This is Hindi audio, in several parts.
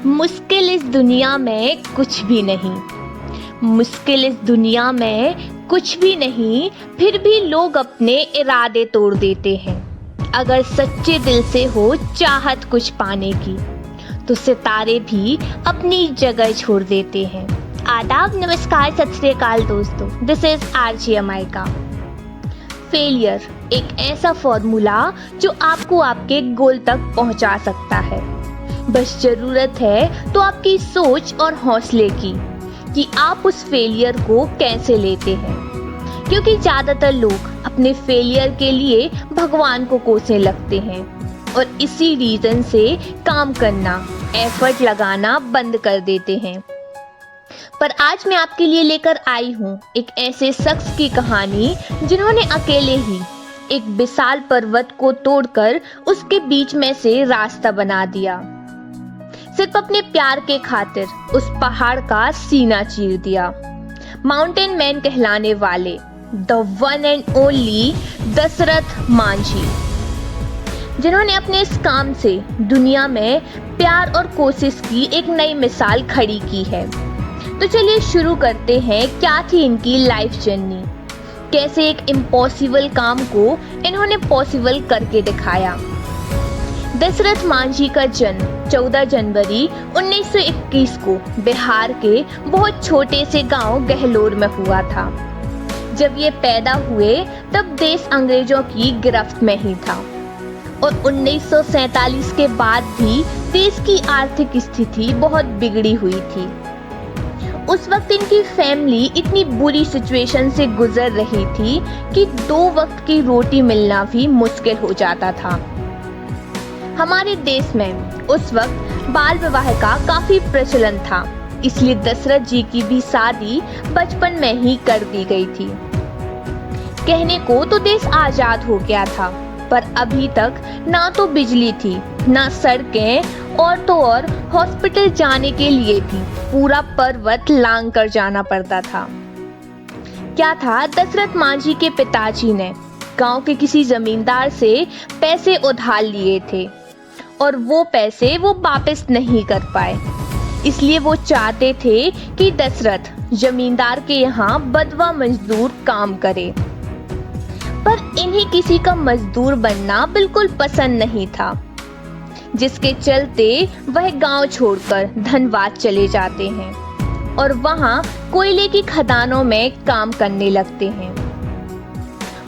मुश्किल इस दुनिया में कुछ भी नहीं। मुश्किल इस दुनिया में कुछ भी नहीं, फिर भी लोग अपने इरादे तोड़ देते हैं। अगर सच्चे दिल से हो चाहत कुछ पाने की, तो सितारे भी अपनी जगह छोड़ देते हैं। आदाब, नमस्कार, सत श्री अकाल दोस्तों, दिस इज आरजे अमायका। फेलियर एक ऐसा फॉर्मूला जो आपको आपके गोल तक पहुंचा सकता है। बस जरूरत है तो आपकी सोच और हौसले की कि आप उस फेलियर को कैसे लेते हैं। क्योंकि ज्यादातर लोग अपने फेलियर के लिए भगवान को कोसने लगते हैं और इसी रीजन से काम करना, एफर्ट लगाना बंद कर देते हैं। पर आज मैं आपके लिए लेकर आई हूँ एक ऐसे शख्स की कहानी जिन्होंने अकेले ही एक विशाल पर्वत को तोड़कर उसके बीच में से रास्ता बना दिया। सिर्फ अपने प्यार के खातिर उस पहाड़ का सीना चीर दिया। माउंटेन मैन कहलाने वाले the one and only Dashrath Manjhi, जिन्होंने अपने इस काम से दुनिया में प्यार और कोशिश की एक नई मिसाल खड़ी की है। तो चलिए शुरू करते हैं। क्या थी इनकी लाइफ जर्नी, कैसे एक इम्पॉसिबल काम को इन्होंने पॉसिबल करके दिखाया। दशरथ मांझी का जन्म 14 जनवरी 1921 को बिहार के बहुत छोटे से गांव गहलोर में हुआ था। जब ये पैदा हुए तब देश अंग्रेजों की गिरफ्त में ही था और 1947 के बाद भी देश की आर्थिक स्थिति बहुत बिगड़ी हुई थी। उस वक्त इनकी फैमिली इतनी बुरी सिचुएशन से गुजर रही थी कि 2 वक्त की रोटी मिलना भी मुश्किल हो जाता था। हमारे देश में उस वक्त बाल विवाह का काफी प्रचलन था, इसलिए दशरथ जी की भी शादी बचपन में ही कर दी गई थी। कहने को तो देश आजाद हो गया था, पर अभी तक ना तो बिजली थी, ना सड़कें, और तो और हॉस्पिटल जाने के लिए भी पूरा पर्वत लांग कर जाना पड़ता था। क्या था, दशरथ मांझी के पिताजी ने गांव के किसी जमींदार से पैसे उधार लिए थे और वो पैसे वो वापस नहीं कर पाए। इसलिए वो चाहते थे कि दशरथ जमींदार के यहाँ बदवा मजदूर काम करे, पर इन्हें किसी का मजदूर बनना बिल्कुल पसंद नहीं था, जिसके चलते वह गांव छोड़कर धनबाद चले जाते हैं और वहां कोयले की खदानों में काम करने लगते हैं।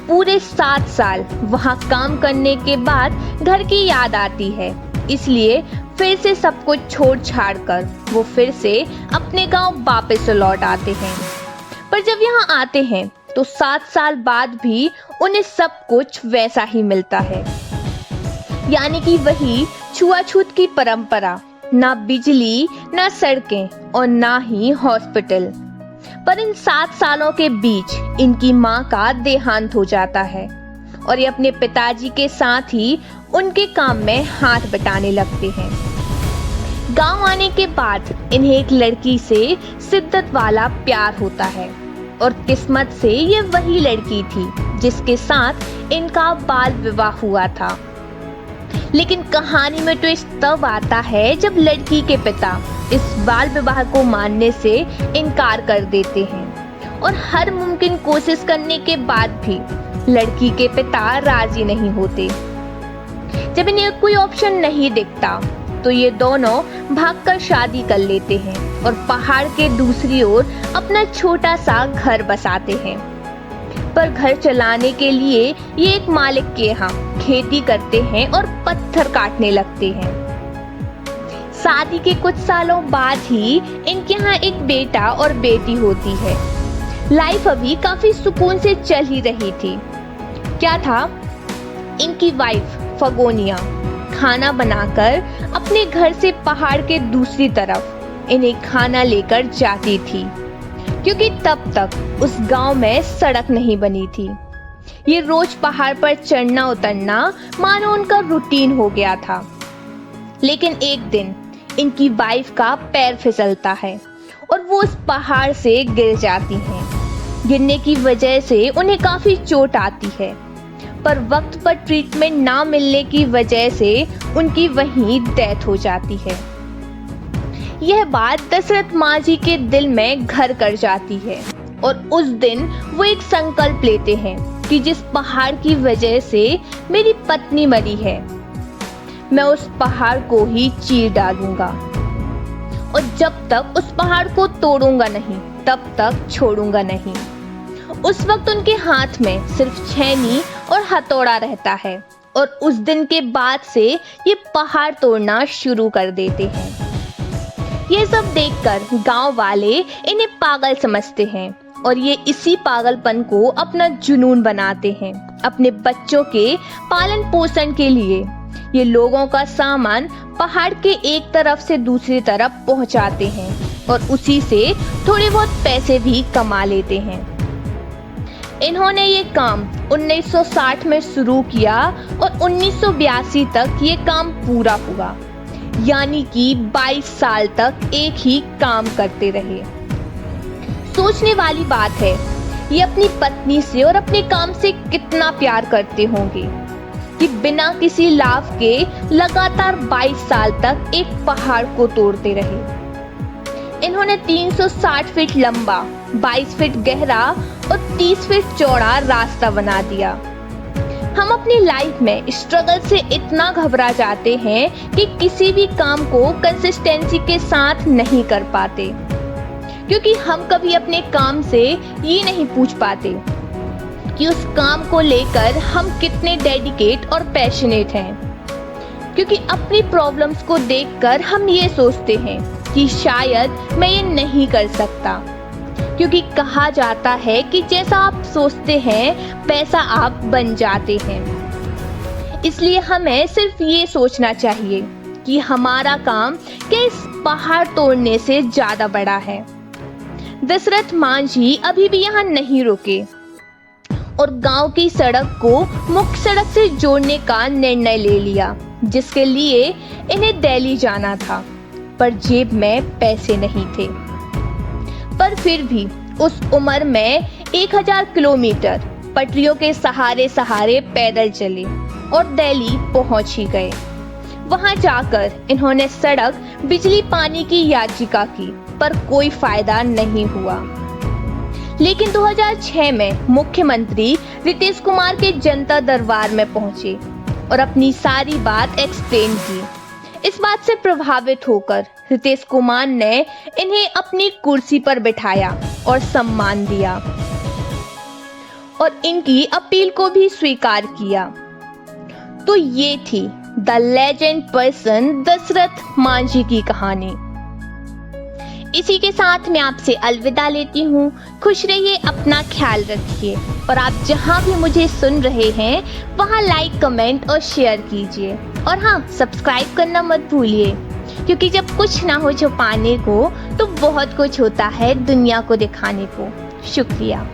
पूरे 7 साल वहां काम करने के बाद घर की याद आती है, इसलिए फिर से सब कुछ छोड़ छाड़ कर वो फिर से अपने गांव वापस लौट आते हैं। पर जब यहाँ आते हैं तो 7 साल बाद भी उन्हें सब कुछ वैसा ही मिलता है, यानी कि वही छुआछूत की परंपरा, ना बिजली, ना सड़कें और ना ही हॉस्पिटल। पर इन 7 सालों के बीच इनकी माँ का देहांत हो जाता है और ये अपने पिताजी के साथ ही उनके काम में हाथ बटाने लगते हैं। गांव आने के बाद इन्हें एक लड़की से शिद्दत वाला प्यार होता है और किस्मत से ये वही लड़की थी जिसके साथ इनका बाल विवाह हुआ था। लेकिन कहानी में ट्विस्ट तब आता है जब लड़की के पिता इस बाल विवाह को मानने से इनकार कर देते हैं और हर मुमकिन कोशिश करने के बाद भी लड़की के पिता राजी नहीं होते। जब इन्हें कोई ऑप्शन नहीं दिखता तो ये दोनों भागकर शादी कर लेते हैं और पहाड़ के दूसरी ओर अपना छोटा सा घर बसाते हैं। पर घर चलाने के लिए ये एक मालिक के यहाँ खेती करते हैं और पत्थर काटने लगते हैं। शादी के कुछ सालों बाद ही इनके यहाँ एक बेटा और बेटी होती है। लाइफ अभी काफी सुकून से चल ही रही थी। क्या था, इनकी वाइफ फगोनिया खाना बनाकर अपने घर से पहाड़ के दूसरी तरफ इन्हें खाना लेकर जाती थी, क्योंकि तब तक उस गांव में सड़क नहीं बनी थी। ये रोज पहाड़ पर चढ़ना उतरना मानो उनका रूटीन हो गया था। लेकिन एक दिन इनकी वाइफ का पैर फिसलता है और वो उस पहाड़ से गिर जाती हैं। गिरने की वजह से उन्हें काफी चोट आती है, पर वक्त पर ट्रीटमेंट ना मिलने की वजह से उनकी वहीं डेथ हो जाती है। यह बात दशरथ माँ जी के दिल में घर कर जाती है और उस दिन वो एक संकल्प लेते हैं कि जिस पहाड़ की वजह से मेरी पत्नी मरी है, मैं उस पहाड़ को ही चीर डालूंगा और जब तक उस पहाड़ को तोड़ूंगा नहीं तब तक छोड़ूंगा नहीं। उस वक्त उनके हाथ में सिर्फ छेनी और हथौड़ा रहता है और उस दिन के बाद से ये पहाड़ तोड़ना शुरू कर देते हैं। ये सब देखकर गांव वाले इन्हें पागल समझते हैं और ये इसी पागलपन को अपना जुनून बनाते हैं। अपने बच्चों के पालन पोषण के लिए ये लोगों का सामान पहाड़ के एक तरफ से दूसरी तरफ पहुंचाते हैं और उसी से थोड़े बहुत पैसे भी कमा लेते हैं। इन्होंने ये काम 1960 में शुरू किया और 1982 तक ये काम पूरा हुआ, यानी कि 22 साल तक एक ही काम करते रहे। सोचने वाली बात है, ये अपनी पत्नी से और अपने काम से कितना प्यार करते होंगे कि बिना किसी लाभ के लगातार 22 साल तक एक पहाड़ को तोड़ते रहे। इन्होंने 360 फीट लंबा, 22 फीट गहरा और 30 फीट चौड़ा रास्ता बना दिया। हम अपनी लाइफ में स्ट्रगल से इतना घबरा जाते हैं कि किसी भी काम को कंसिस्टेंसी के साथ नहीं कर पाते, क्योंकि हम कभी अपने काम से ये नहीं पूछ पाते कि उस काम को लेकर हम कितने डेडिकेट और पैशनेट हैं। क्योंकि अपनी प्रॉब्लम्स को देखकर हम ये सोचते हैं कि शायद मैं ये नहीं कर सकता, क्योंकि कहा जाता है कि जैसा आप सोचते हैं वैसा आप बन जाते हैं। इसलिए हमें सिर्फ ये सोचना चाहिए कि हमारा काम किस पहाड़ तोड़ने से ज्यादा बड़ा है। दशरथ माँ जी अभी भी यहाँ नहीं रुके और गांव की सड़क को मुख्य सड़क से जोड़ने का निर्णय ले लिया, जिसके लिए इन्हें दिल्ली जाना था, पर जेब में पैसे नहीं थे। पर फिर भी उस उम्र में 1000 किलोमीटर पटरियों के सहारे सहारे पैदल चले और दिल्ली पहुंच ही गए। वहां जाकर इन्होंने सड़क, बिजली, पानी की याचिका की, पर कोई फायदा नहीं हुआ। लेकिन 2006 में मुख्यमंत्री रीतेश कुमार के जनता दरबार में पहुंचे और अपनी सारी बात एक्सप्लेन की। इस बात से प्रभावित होकर रीतेश कुमार ने इन्हें अपनी कुर्सी पर बिठाया और सम्मान दिया और इनकी अपील को भी स्वीकार किया। तो ये थी the legend person Dashrath Manjhi की कहानी। इसी के साथ मैं आपसे अलविदा लेती हूँ। खुश रहिए, अपना ख्याल रखिए और आप जहाँ भी मुझे सुन रहे हैं वहाँ लाइक, कमेंट और शेयर कीजिए। और हाँ, सब्सक्राइब करना मत भूलिए, क्योंकि जब कुछ ना हो छुपाने को तो बहुत कुछ होता है दुनिया को दिखाने को। शुक्रिया।